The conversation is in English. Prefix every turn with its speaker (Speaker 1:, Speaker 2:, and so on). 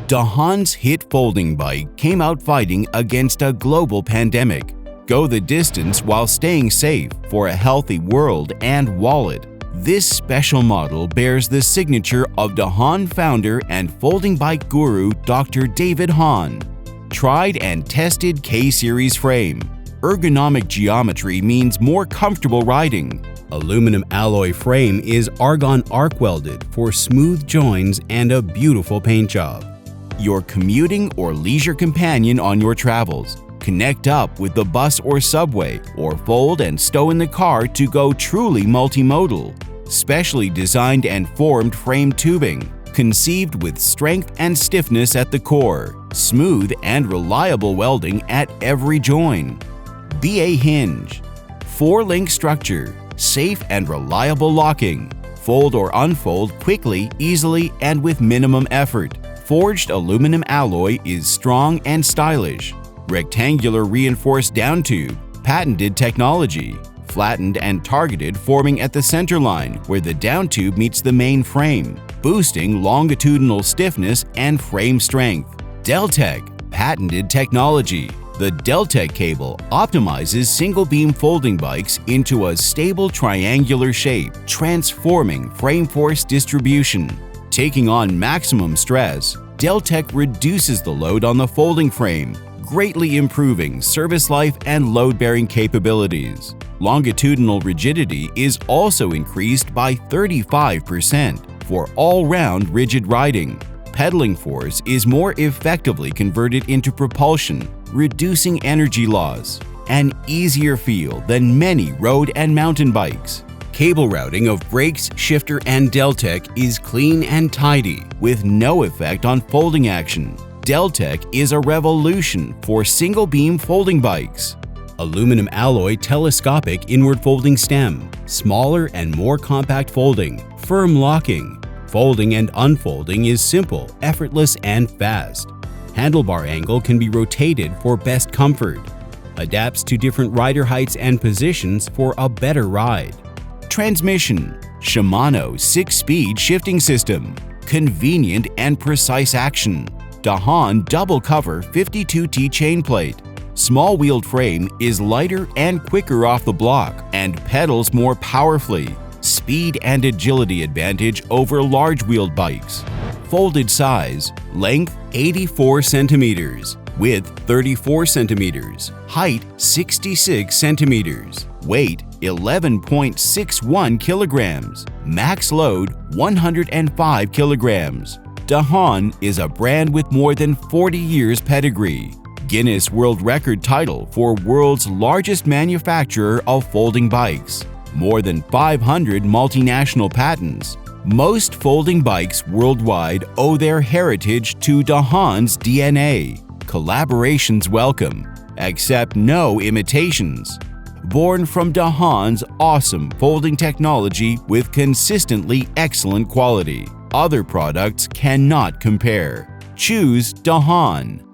Speaker 1: Dahon's hit folding bike came out fighting against a global pandemic. Go the distance while staying safe for a healthy world and wallet. This special model bears the signature of Dahon founder and folding bike guru Dr. David Hahn. Tried and tested K-series frame. Ergonomic geometry means more comfortable riding. Aluminum alloy frame is argon arc welded for smooth joins and a beautiful paint job. Your commuting or leisure companion on your travels. Connect up with the bus or subway, or fold and stow in the car to go truly multimodal. Specially designed and formed frame tubing, conceived with strength and stiffness at the core, smooth and reliable welding at every join. BA hinge, 4-link structure, safe and reliable locking. Fold or unfold quickly, easily, and with minimum effort. Forged aluminum alloy is strong and stylish. Rectangular reinforced down tube, patented technology. Flattened and targeted forming at the center line where the down tube meets the main frame, boosting longitudinal stiffness and frame strength. Deltec, patented technology. The Deltec cable optimizes single-beam folding bikes into a stable triangular shape, transforming frame force distribution. Taking on maximum stress, Deltec reduces the load on the folding frame, greatly improving service life and load-bearing capabilities. Longitudinal rigidity is also increased by 35% for all-round rigid riding. Pedaling force is more effectively converted into propulsion, reducing energy loss. An easier feel than many road and mountain bikes. Cable routing of brakes, shifter, and Deltec is clean and tidy, with no effect on folding action. Deltec is a revolution for single-beam folding bikes. Aluminum alloy telescopic inward folding stem, smaller and more compact folding, firm locking. Folding and unfolding is simple, effortless, and fast. Handlebar angle can be rotated for best comfort. Adapts to different rider heights and positions for a better ride. Transmission, Shimano 6-speed shifting system, convenient and precise action. Dahon double cover 52T chain plate. Small-wheeled frame is lighter and quicker off the block and pedals more powerfully. Speed and agility advantage over large-wheeled bikes. Folded size, length 84 centimeters, width 34 centimeters, height 66 centimeters, weight 11.61 kilograms, max load 105 kilograms. Dahon is a brand with more than 40 years pedigree. Guinness World Record title for world's largest manufacturer of folding bikes. More than 500 multinational patents. Most folding bikes worldwide owe their heritage to Dahon's DNA. Collaborations welcome. Accept no imitations. Born from Dahon's awesome folding technology with consistently excellent quality. Other products cannot compare. Choose Dahon.